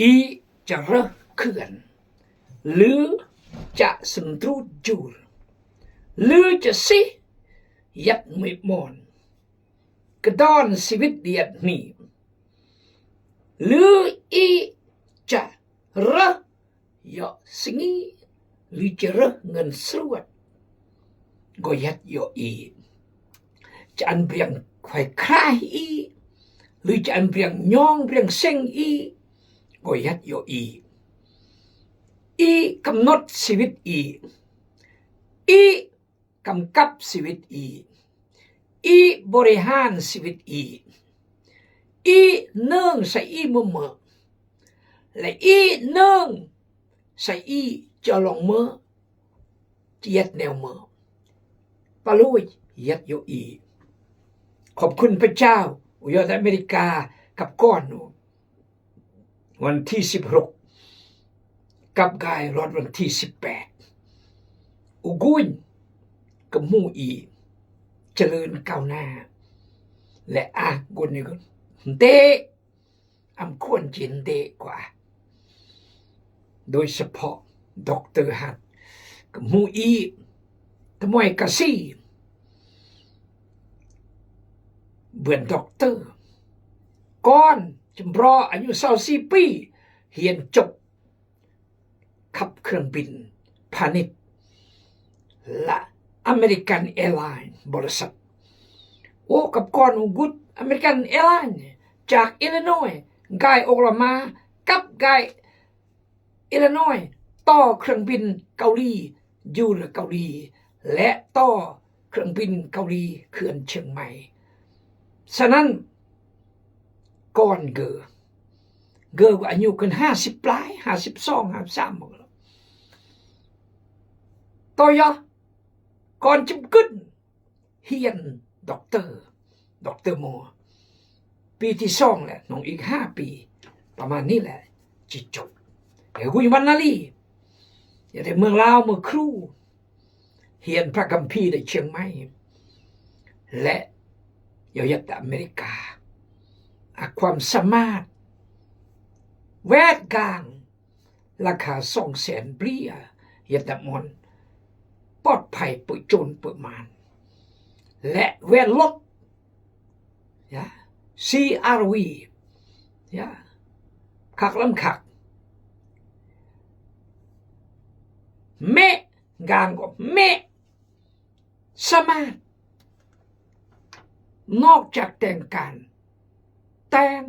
อีจะเรเขื่อนหรือจะสนทรูจูรหรือจะสิยัดไม่มอนกระดอนชีวิตเดียดนี้หรืออีจะเรยอสิงหรือจะเรเงินสรวดก็ยัดยออีจะอันเปรียงไข่คลายอีหรือจะอันเปรียงย่องเปรียงเซ็งอีก็ยัดยออีกำหนดชีวิตอีกำกับชีวิตอีบริหารชีวิตอีเนื่องใส่อีมือและอีเนื่องใส่อีจะลงมือจะยัดแนวมือปลุยยัดโยอีขอบคุณพระเจ้าอุยอดอเมริกากับก้อนวันที่16กับกายรอดวันที่18อุกุนกับมูอีเจริญก้าวหน้าและอากุนนี่ก็เดอำควรจินเดกว่าโดยเฉพาะดรฮัตกับมูอีกับมวยกะซีเบื่อด็อกเตอร์ก่อนจำรออายุ24ปีเรียนจบขับเครื่องบินพาณิชย์และอเมริกันแอร์ไลน์บริษัทโอ้กับก่อนอุกุดอเมริกันแอร์ไลน์จากอิลลินอยส์ไกโอคลาโฮมากับไกอิลลินอยส์ต่อเครื่องบินเกาหลีอยู่ในเกาหลีและต่อเครื่องบินเกาหลีเขื่อนเชียงใหม่ฉะนั้นก่อนเกออายุกัน50ปลาย52 53หมดแล้วต่อยะก่อนจิมกึนเฮียนด็อกเตอร์โมปีที่2แหละน้องอีก5ปีประมาณนี้แหละจิจบเดี๋ยวกุยวันนาลีอย่าได้เมืองลาวเมืองครูเฮียนพระคัมภีร์ในเชียงใหม่และยอยัดอเมริกาความสามารถแวดกลางราคา200,000 เบลียยัดมอนปลอดภัยปุยโจรปุยมานและแวดลบCRV ขักลำขักเมะกางก็เมะสามารถนอกจากแต่งการแต่ง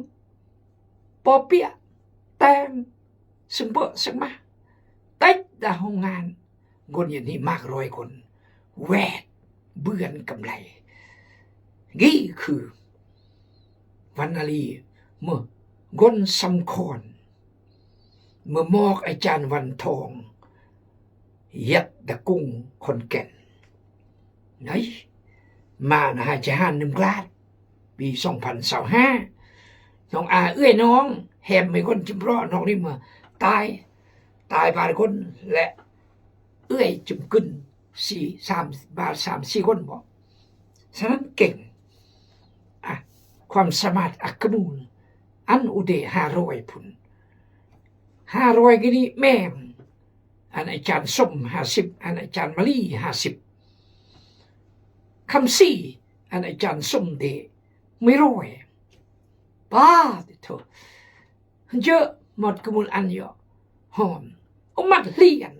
ปอเปียแต่งซึ่งเบอซึ่งมาติดดาห้องงานคนอย่างนี้มาก100 คนแวดเบื่อนกำไรนี่คือวันนาลีเมื่อกนสำคอนเมื่อมอกอาจารย์วันทองยัดตะกุ้งคนแก่นไหนมานะฮะจะหัน1 ล้านปี2025น้องอาเอื้อยน้องแฮมไม่คนจิมรอน้องนี่มาตายบาดคนและเอื้อยจุ่มกึน3 คนบอกฉะนั้นเก่งความสามารถอักนูนอันอุเด500 พุ่น500ก็นี่แม่อันอาจารย์ส้ม50อันอาจารย์มะลี่50คำซี่อันอาจารย์ส้มเดไม่ร้อยป้าเถอะเยอะหมดกมุลอันเยอะหอมมัดเลียน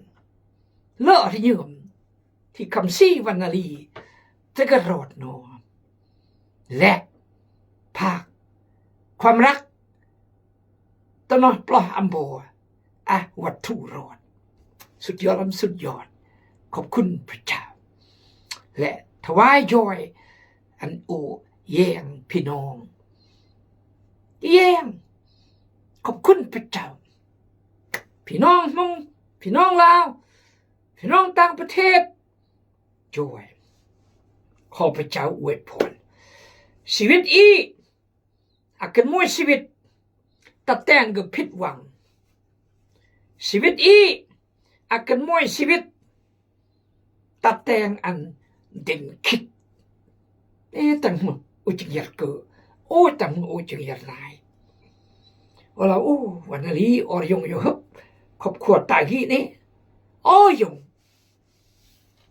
เลอะที่ยืมที่คำซี่วันนาลีจะกระโดดโนและภาคความรักตนอปลออัมโบวัตถุรอดสุดยอดสุดยอดขอบคุณพระเจ้าและถวายจอยอันโอแยงพี่น้องแยงขอบคุณพระเจ้าพี่น้องมงพี่น้องลาวพี่น้องต่างประเทศจอยขอพระเจ้าอวยพรชีวิตอาการมวยชีวิตตัดแต่งกับผิดหวังชีวิตอาการมวยชีวิตตัดแต่งอันเด่นคิดตั้งมึงอุจจาระเกิดโอ้ตั้งอุจจาระลาย ว่าเราวันนี้อรยงอยู่ครับขอบขวดตากี้นี่โอ้ยง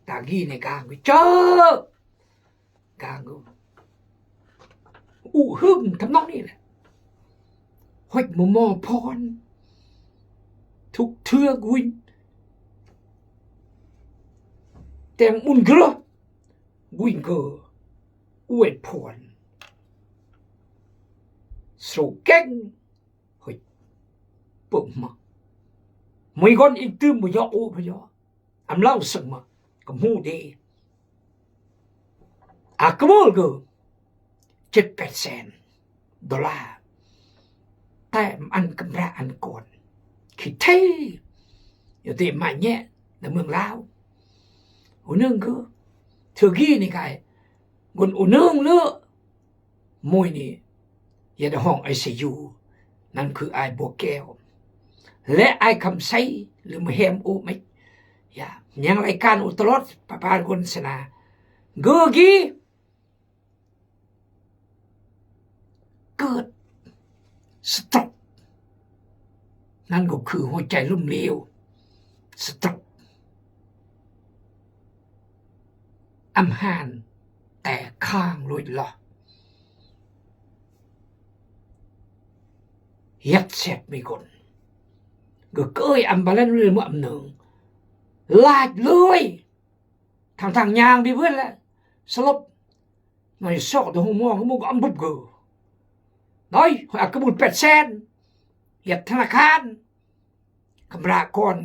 ตากี้ในกลางเจอกลางหึ่งทำนองนี้แหละห้อยมอพรทุกเทือกวินแต่งอุ่นกระวินก็อวยพรสูเก่งเฮ้ยปุ่มมาไม่ก่อนอีกตื้มไม่ยอโอ้พะยออำเล่าสักมาก็มูดีกระโมลก็$700,000แต่อันกำราอันก่อนคิดเท่อยู่ที่มาเนี่ยในเมืองลาวอุนึงก็เธอกี้นี่ไงกุนอุนึงเลือมวยนี่อย่าได้ห้องICUนั่นคือไอ้บัวแก้วและไอ้คำไซหรือมแฮมโอไม่อย่ายังรายการอุตรดประพานคนสนาเกกี้เกิดสตรอกนั่นก็คือหัวใจล้มเหลวสตรอกอำหานแต่ข้างลอยหลอยัดเสร็จไม่คนก็เกยอำบาลันเรื่องอำหนึ่งลาดเลยทางยางดีเพื่อนแหละสลบหน่อยซอกตัวหัวมองก็มุกอำบุบกูน้อยหากระบุน800,000ยัดธนาคารคำราก่อน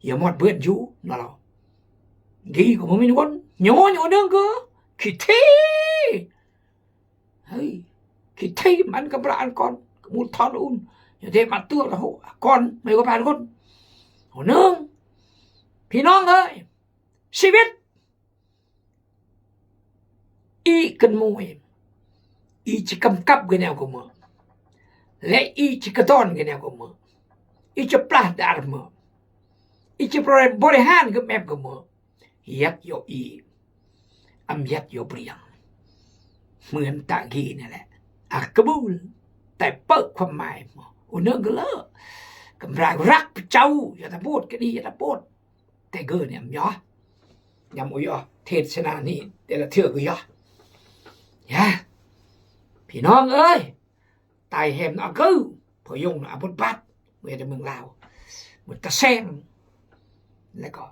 อย่าหมดเบื่ออยู่นั่นเรากี่ก็ไม่มีคนโยนนึงก็คิดที่เฮ้ยคิดที่มันกำราก่อนมูลทอนอุ่นอย่าเทมาตัวละหัวก่อนไม่ก็ผ่านคนหัวนึงพี่น้องเอ้ยชีวิตอีกันมวยอีจะกำกับกันแนวกูมั้งและอีจะกระต้อนกันแนวกูมั้งอีจะปลาดดาร์มั้งอีจะบริหารกับแม่กูมั้งยัดโยอียัดโยเปรียงเหมือนตะกี้นี่แหละกระบูลแต่เปิดความหมายอุเนื่องก็เลิกกำลังรักเจ้าอย่าตะพูดก็ดีอย่าตะพูดแต่เกินเนี่ยย่อยำอุยเทศนานี่แต่ละเทือกก็ย่อย่าพี่น้องเอ้ยตายแหมเอาคือพอยงเอาบุญบัดเมื่อในเมืองลาวมันตะแซงแล้วก็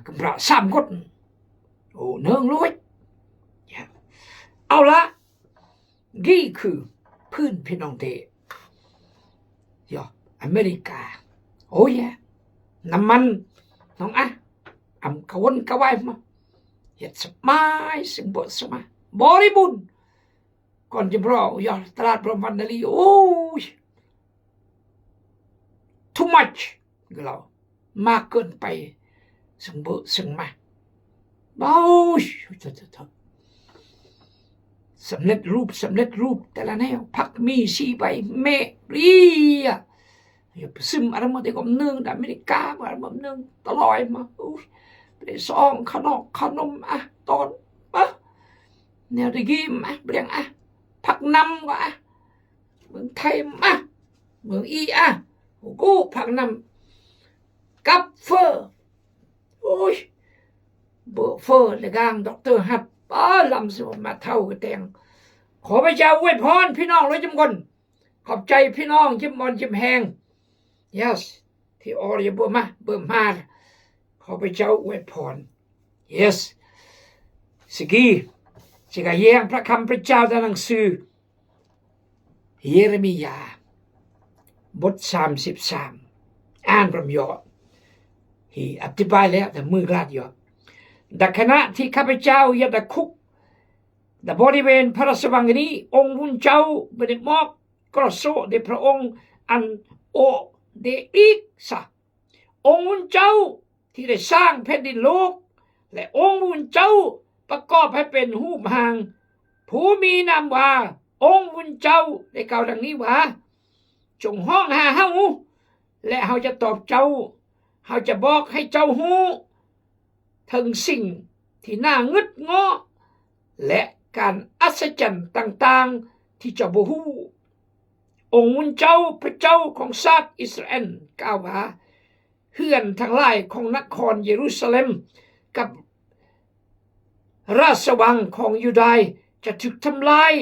กำลังซ้ำกดเนื่องลุยเอาละนี่คือพื้นพี่น้องเทอเมริกาโอ้ยน้ำมันน้องกวนกวายมาเห็ดสมัยสิ่งบทสมัยบริบูรณ์ก่อนจะรอยอดตลาดประมาณนี้โอ้ย too much ก็เรามากเกินไปสิ่งบทสิ่งมาโอ้ยสำเร็จรูปแต่ละแนวพักมีสีใบเมรีอย่าไปซึมอะไรมาแต่ก็เนื่องอเมริกาอะไรมาเนื่องตลอดมาไปซองขนมตอนแนวตะกี้เปลี่ยนพักนำก็เมืองไทยเมืองอีกูพักนำกับเฟอร์โอ้ยเบอร์เฟอร์เลยกางดรฮับลำสมมาเท่ากับแตงขอพระเจ้าอวยพรพี่น้องเลยจำคนขอบใจพี่น้องจิ้มมอนจิ้มแหง yes ที่ออยเบิ่มมาขอพระเจ้าอวยพร yes สกีสิกาแย้งพระคำพระเจ้าในหนังสือเยเรมียาบท33อ่านพร้อมยอดที่อธิบายแล้วแต่มือกลาดยอดดักขณะที่ข้าพเจ้ายัดคุกแต่บริเวณพระราชวังนี้องค์พระเจ้าไม่ได้มอบกระโสเดพระองค์อันโอเดอีกซะองค์พระเจ้าที่ได้สร้างแผ่นดินโลกและองค์พระเจ้าประกอบให้เป็นรูปหางผู้มีนามว่าองค์พระเจ้าได้กล่าวดังนี้ว่าจงห้องหาเฮาและเฮาจะตอบเจ้าเฮาจะบอกให้เจ้าฮู้ถึงสิ่งที่น่างึดงอและการอัศจรรย์ต่างๆที่เจ้าบ่ฮู้ องค์มุนเจ้าพระเจ้าของชาติอิสราเอลกล่าวว่าเฮือนทั้งหลายของนครเยรูซาเล็มกับราชวังของยูดาห์จะถูกทำลาย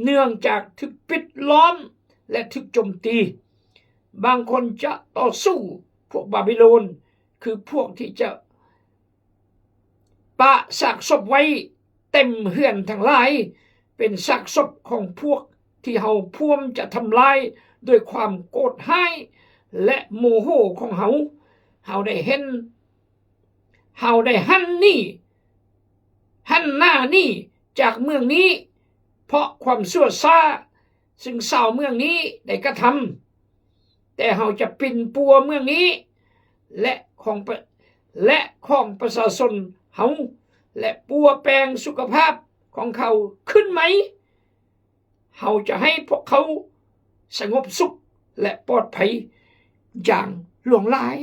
เนื่องจากถูกปิดล้อมและถูกโจมตีบางคนจะต่อสู้พวกบาบิโลนคือพวกที่จะปะซากศพไว้เต็มเฮือนทั้งหลายเป็นซากศพของพวกที่เฮาพ่วมจะทำลายด้วยความโกรธให้และโมโหของเฮาได้เห็นเฮาได้หันหน้านี่จากเมืองนี้เพราะความชั่วช้าซึ่งชาวเมืองนี้ได้กระทำแต่เฮาจะปิ่นปัวเมืองนี้และของประชาชนเฮาและปัวแปลงสุขภาพของเขาขึ้นไหมเฮาจะให้พวกเขาสงบสุขและปลอดภัยอย่างหลวงหลาย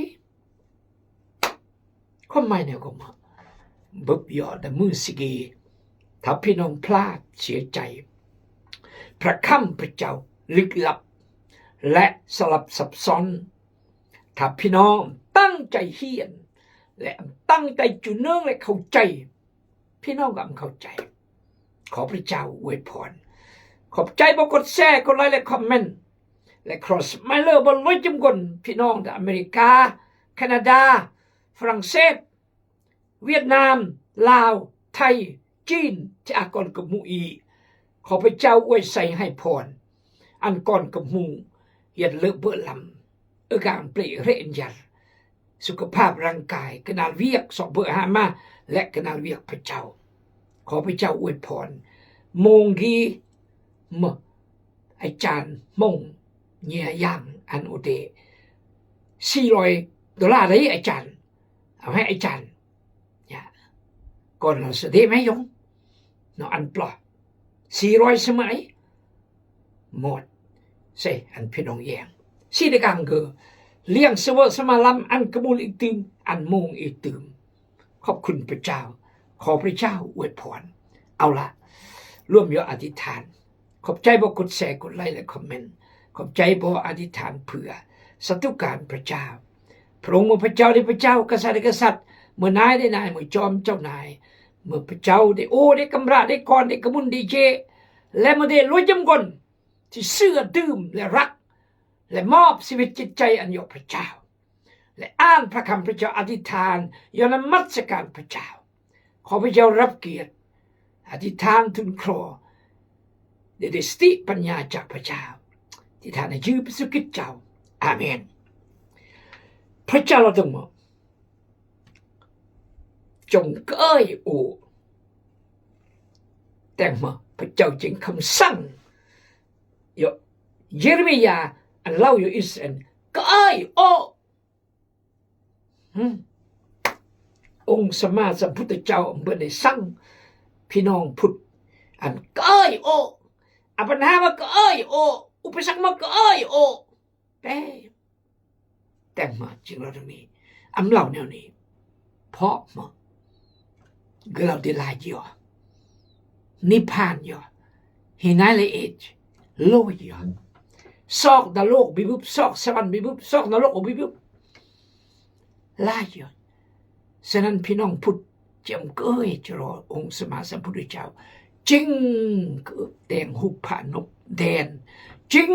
ข้อหมายเนี่ยก็มาบึบยอดมือสิกีถ้าพี่น้องพลาดเสียใจพระค่ำพระเจ้าลึกลับและสลับซับซ้อนถ้าพี่น้องตั้งใจเฮียนและตั้งใจจุนเนื่องและเข้าใจพี่น้องก็เข้าใจขอพระเจ้าอวยพรขอบใจบอกกดแชร์กดไลค์และคอมเมนต์และครอสไมเลอร์บนร้อยจำกนพี่น้องจากอเมริกาแคนาดาฝรั่งเศสเวียดนามลาวไทยจีนที่อากรกับมูอีขอพระเจ้าอวยใส่ให้พรอันก่อนกับมูอย่าเลอะเบอะลำการเปลี่ยนเรียนยันสุขภาพร่างกายขนาดเวียกสอบเบอร์หามาและขนาดเวียกพระเจ้าขอพระเจ้าอวยพรมงกีอาจารย์มงเนียย่างอันโอเด$400ได้อาจารย์เอาให้อาจารย์เนี่ยก่อนเราเสด็จไหมยงเราอันปลอด400สมัยหมดเสอันพี่น้องแยงสิได้กังเกอเลี้ยงเสวสมาลัมอันกระมูลอีกตืมอันมงอีกตืมขอบคุณพระเจ้าขอพระเจ้าอวยพรเอาละร่วมยออธิษฐานขอบใจบอกกดแชร์กดไลค์และคอมเมนต์ขอบใจบอกอธิษฐานเผื่อสัตุการพระเจ้าพระองค์เมื่อพระเจ้าได้พระเจ้ากษัตริย์ได้กษัตริย์เมื่อนายได้นายเมื่อจอมเจ้านายเมื่อพระเจ้าได้โอ้ได้กำราได้กรได้กระมุนได้เจและเมื่อได้รวยจำกนที่เชื่อดื่มและรักและมอบชีวิตจิตใจอันยกพระเจ้าและอ่านพระคำพระเจ้าอธิษฐานยอนมัสการพระเจ้าขอพระเจ้ารับเกียรติอธิษฐานทูลขอได้สติปัญญาจากพระเจ้าที่ท่านในชื่อพระสุกิจเจ้าอาเมนพระเจ้าเราต้องมาจงเอ้ยโอแต่มาพระเจ้าจึงคำสั่งเยเรมียาอันเล่าอยู่อิสราเอลก็เอ้ยโอองค์สมมาสัมพุทธเจ้าเมื่อได้สั่งพี่น้องพุทธอันก็เอ้ยโอปัญหามาก็เอ้ยโออุปสรรคมาก็เอ้ยโอแต่มาจริงเราตรงนี้อำเล่าแนวนี้เพราะมาเราได้ลายย่อนิพพานย่อเห็นอะไรเอจโลกย่อซอกนรกบิบุบซอกสวรรค์บิบุบซอกนรกบิบุบลายย่อฉะนั้นพี่น้องพุทธจำเกยจะรอองค์สมมาสัมพุทธเจ้าจริงคือแดงหุบผ่านนบแดนจริง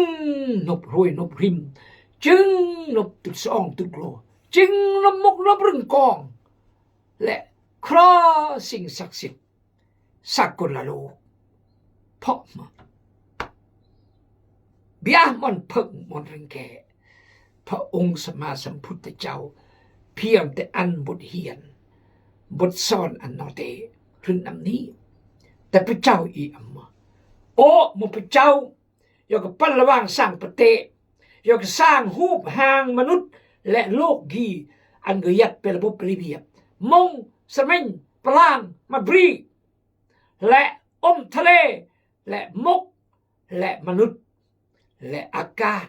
นบรวยนบริมจริงนบตุดซองตุดโลจริงนบมกนบรึงกองและคราสิ่งศักดิ์สิทธิ์สักคนละโลกเพราะมาเบียมันเพิ่งมันรังแกพระองค์สมมาสัมพุทธเจ้าเพียงแต่อันบทเฮียนบทสอนอันนอเตเรื่องนำนี้แต่พระเจ้าอีอัมมาโอ้มพระเจ้าอยากปั้นระว่างสร้างประเทศอยากสร้างรูปห่างมนุษย์และโลกกีอันเกียดเป็นระบบระเบียบมงสมิงปลางมาบรีและทะเลและมกและมนุษย์และอากาศ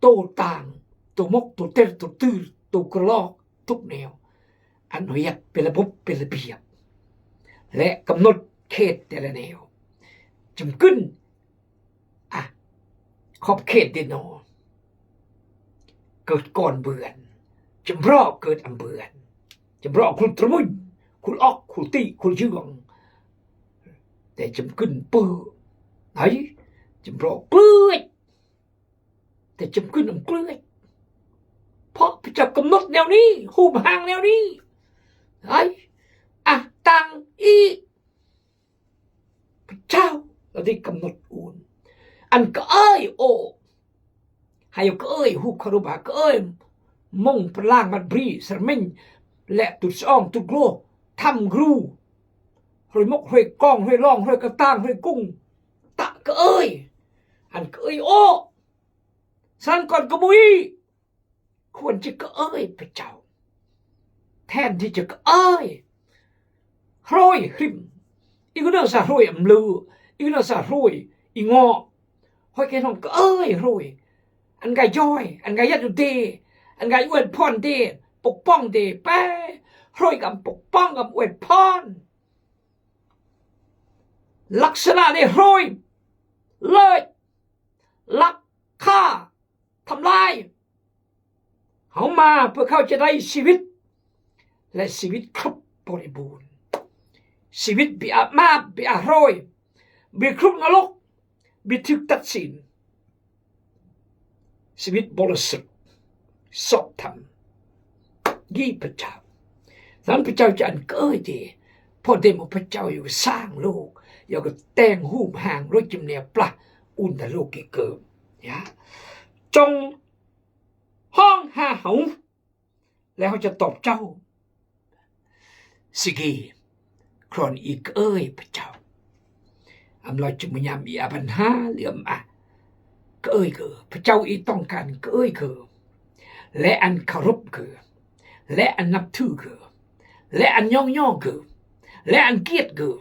โตต่างตัวมกตัวเตอตัวตื้อตัวกระลอกทุกแนวอันเกียดเป็นระบบเป็นระเบียบและกำหนดเขตแต่ละแนวจำกึ้น ขอบเขตเดนอเกิดก่อนเบือนจำรอกเกิดอำเบือนจำรอกคุณตรมุนคุณออกคุณตีคุณยืงแต่จำขึ้นปื้อไหนจำรอกเกลือยแต่จำขึ้นอำเกลือยเพราะพระเจ้ากำหนดแนวนี้หูบห่างแนวนี้ไอ้อะตังอีพระเจ้าเราได้กำหนดอุ่นอันก็เอ้ยโอให้ก็เอ้ยหูคารุบาก็เอ้ยมงพลางมันบรีสมิงและตุสองตุกโลทำกรูหอยมกหอยกองหอยล่องหอยกระตั้งหอยกุ้งตะก็เอ้ยอันก็เอ้ยโอสันก่อนก็บุยควรจะก็เอ้ยพระเจ้าแทนที่จะก็เอ้ยโรยหิมอีกเรื่องสะโรยอำลืออีกเรื่องสะโรยอีงอหอยแกนองก็เอ้ยโรยอันไงย่อยอันไงยัดอยู่ดีอันไงอวยพรดีปกป้องดีไปโรยกับปกป้องกับอวยพรลักษณะในโรยเลยลักฆ่าทำลายเขามาเพื่อเขาจะได้ชีวิตและชีวิตครบบริบูรณ์ชีวิตบิอามาบิอาโรยบิครุบนรกบิทึกตัดสินชีวิตบริสุทธิ์สอบธรรมยี่พระเจ้านั้นพระเจ้าจะอันเกิดดีพอเดมพระเจ้าอยู่สร้างโลกอยากแต่งหูห่างรถจิมเนียปลาอุนทโลกเกิดจงห้องหาเหาแล้วเขาจะตอบเจ้าสิกีครอนอีกเอ้ยพระเจ้าอำลอยจุมยามอีอาบันหาเหลื่อมอ่ะก็เอ้ยคือพระเจ้าอีต้องการก็เอ้ยคือและอันเคารพคือและอันนับถือคือและอันย่องคือและอันเกียรติคือ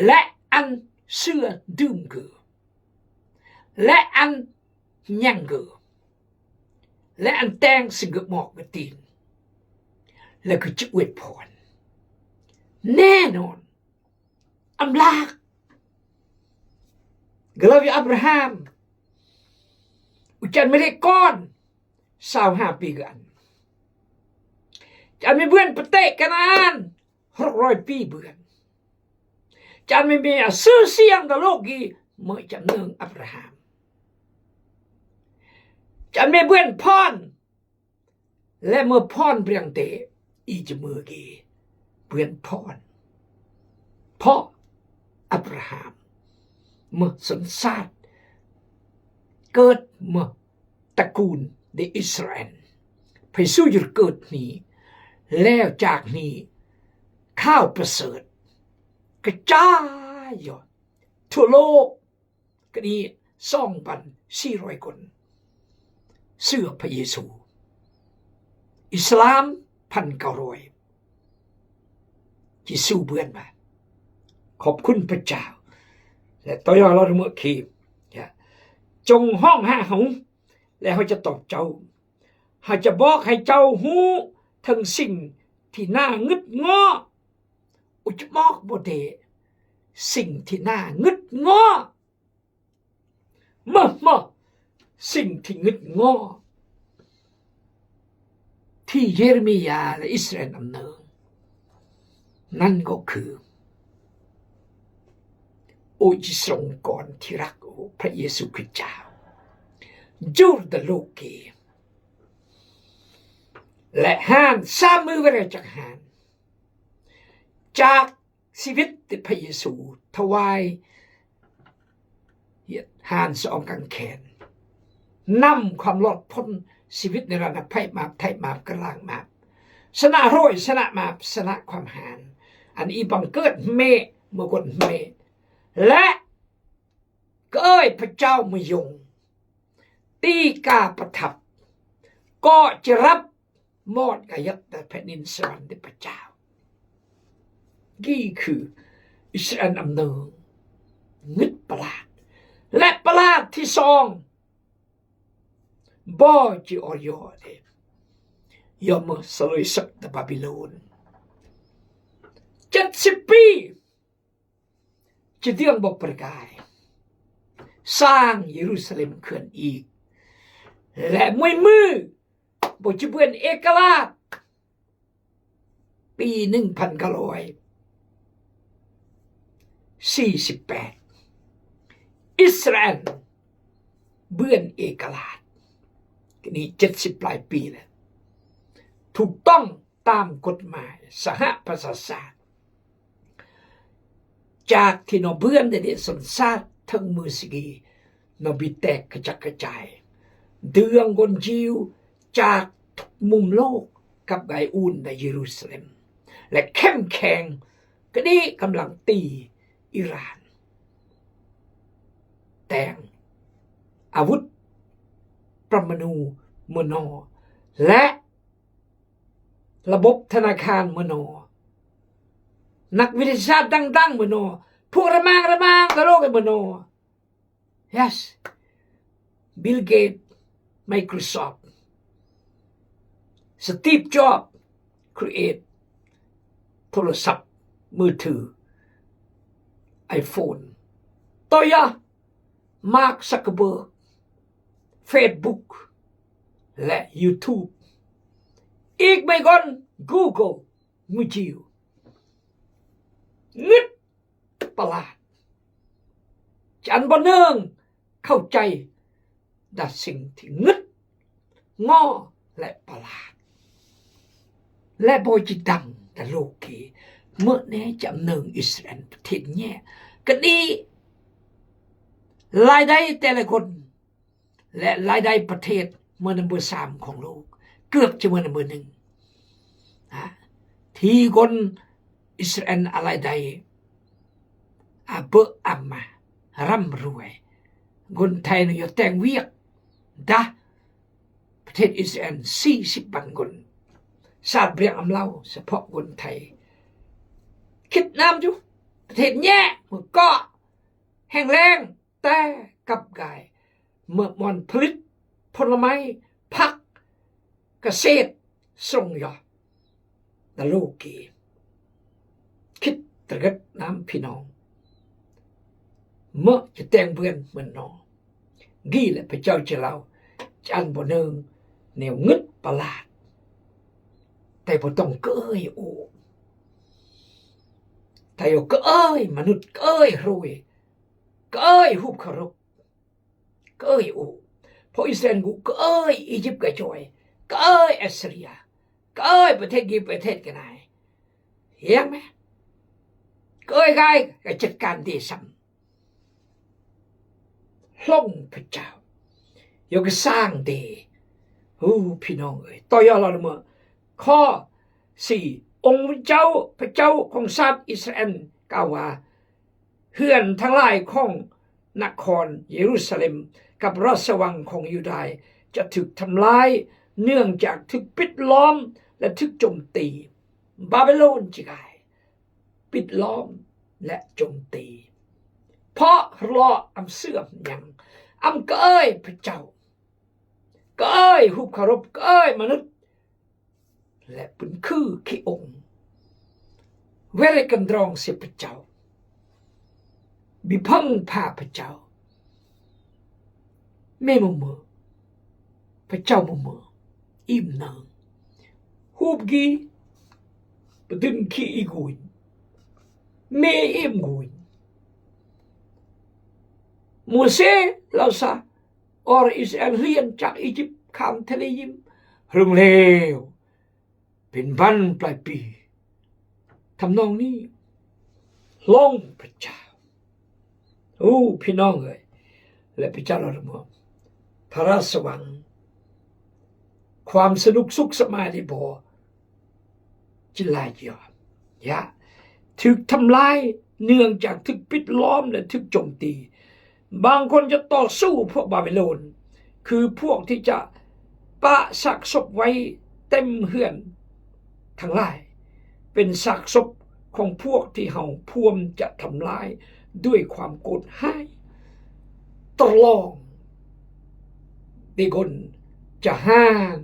และอันเชื่อดื่มคือและอันยังคือและอันแต่งสิ่งกหมอกกระตีนและก็จะอวยพรแน่นอนอำลากกล่าวอับราฮัมอุจจาระไม่ได้ก้อน25 ปีกันจะไม่เบื่อประเทศกันนาน600 ปีเบื่อจะไม่มีชื่อเสียงในโลกนี้เมื่อจะเนื่องอับราฮัมจะไม่เบื่อพรและเมื่อพรเปลี่ยนเตะอีจะมือกีเบื่อพรเพราะอับราฮัมเมื่อสันสาดเกิดเมื่อตระกูลในอิสราเอลไปสู้ยุดเกิดนี้แล้วจากนี้ข้าวประเสริฐกระจายอยู่ทั่วโลกก็นี้2,400 คนเชื่อพระเยซูอิสลาม1,900ที่สู้เบื้อนมาขอบคุณพระเจ้าและต่อยอดเราเมื่อคีบจงห้องหาหงและเขาจะตอบเจ้าเขาจะบอกให้เจ้าหูทั้งสิ่งที่น่างึดง้ออุจบอกบ่เดสิ่งที่น่างึดง้อมาสิ่งที่งึดง้อที่เยเรมียาและอิสราเอลดำเนินนั่นก็คือโอ้ยทรงก่อนที่รักพระเยซูคริสต์เจ้าจูดโลกีและหาน3 มื้อเวลาจากหานจากชีวิตที่พระเยซูถวายหาน2 กังแขนนำความรอดพ้นชีวิตในระดับไพ่มาไทยมากระลางมาชนะโรยชนะมาชนะความหานอันอีบังเกิดเมเมื่อคนเมและก็เอ้ยพระเจ้ามยงตีกาประทับก็จะรับมอดกายัตแต่แผ่นดินสวรรค์ในพระเจ้านี่คืออิสราเอลอำเนินงึดประหลาดและประหลาดที่2บ่จิออยอเดยอมสลายสักตะบาบิโลน70 ปีจะเรื่องบอกประกาย สร้างเยรูซาเล็มขึ้นอีกและมือบทจะเพื่อนเอกราชปี1948อิสราเอลเบื้อนเอกราชนี่70 ปลายปีแล้วถูกต้องตามกฎหมายสหประชาชาติจากที่นอเบื้อนได้สนชาติทั้งมือสกีนอบิแตกกระจัดกระจายเดืองกนยิวจากทุกมุมโลกกับไกอูนในเยรูซาเล็มและเข้มแข็งก็นี้กำลังตีอิหร่านแต่งอาวุธปรมาณูมโนและระบบธนาคารมโนนักวิทยาศาสตร์ดังๆมโนพวกระมังตลกมโน yes Bill Gates Microsoft Steve Jobs create โทรศัพท์มือถือ iPhone ต่อยะ Mark Zuckerberg Facebook และ YouTube อีกไม่ก่อน Google มือจิวงึดประหลาดจันบ่เนืองเข้าใจดัดสิ่งที่งึดง้อและประหลาดและบอยจิดังแต่โลกีเมื่อแน่จำเนืองอิสราเอลประเทศแง่ก็ดีรายได้แต่ละคนและรายได้ประเทศเมื่อนับเบอร์3ของโลกเกือบจะเมื่อนับเบอร์1ที่คนอิสราเอลอะไรใดเบอร์อัมมาร่ำรวยคนไทยเนี่ยแต่งเวียกประเทศอิสราเอล40 ล้านคนชาติเรียกอำเล่าเฉพาะคนไทยคิดน้ำอยู่ประเทศแย่เมื่อก็แห้งแรงแต่กับกายเมื่อมันผลิตผลไม้ผักเกษตรส่งยอดแต่โลกีคิดตระกัดน้ำพี่น้องเมื่อจะแต่งเพื่อนเหมือนน้องกี่แหละพระเจ้าจะเล่าจันบ่เนืองแนวงึดประหลาดแต่บ่ต้องเก้ยโอ้แต่อยู่เก้ยมนุษย์เก้ยรวยเก้ยหุบคารบเก้ยโอ้เพราะอิสราเอลกูเก้ยอียิปต์ก็ช่วยเก้ยอัสซีเรียเก้ยประเทศกี่ประเทศกันไหนเห็นไหมเก้ยไงก็จัดการดีซ้ำล่องพระเจ้ายกสร้างดีพี่น้องเอ้ยต่อยอดเราเมื่อข้อ4องค์พระเจ้าของชาติอิสราเอลกล่าวว่าเฮือนทั้งหลายของนครเยรูซาเล็มกับราชวังของยูดาห์จะถูกทำลายเนื่องจากถูกปิดล้อมและถูกโจมตีบาบิโลนจิกายปิดล้อมและโจมตีเพราะรออำเสื่อมอย่างอำเกยพระเจ้าเกยหุบคารบเกยมนุษย์และเป็นคือขี้องค์เวรกันดรองเสียพระเจ้าบิพังพาพระเจ้าแม่มุมพระเจ้ามุมอิ่มนางฮูบกีปดึงขี้อีกุยแม่เอ็มกุยมูเสลาซาออร์อิสราเอลเลียนจากอียิปต์ข้ามทะเลยิมเรื่องเลวเป็นบันปลายปีทำนองนี้ลงพระเจ้าพี่น้องเอ้ยและพระเจ้าเราเมื่อพระราชวังความสนุกสุขสบายที่พอจิลายยอดถูกทำลายเนื่องจากถูกปิดล้อมและถูกโจมตีบางคนจะต่อสู้พวกบาบิโลนคือพวกที่จะปะซากศพไว้เต็มเฮือนทั้งหลายเป็นซากศพของพวกที่เฮาพวมจะทำลายด้วยความโกรธให้ตลองดีคนจะห้าน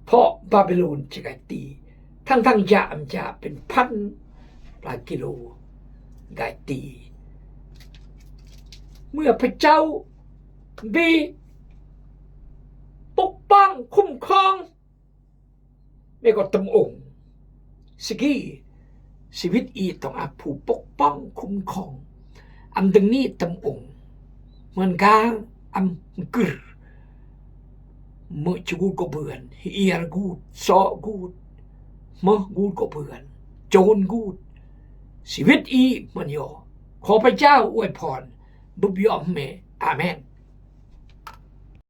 เพราะบาบิโลนจะไกตีทั้งยามจะเป็นพันหลายกิโลไกตี เมื่อพระเจ้าบีปกป้องคุ้มครองไม่ก็ตำองค์สกี้ชีวิตอีต้องอาผู้ปกป้องคุ้มครองอำดังนี้ตำองค์เหมือนกันอำกึรเมื่อจูดก็เบื่อนเฮียกูดซอกูดเมื่อกูดก็เบื่อนโจรกูดชีวิตอีมันโยขอพระเจ้าอวยพรบุบยอมเมอาเมน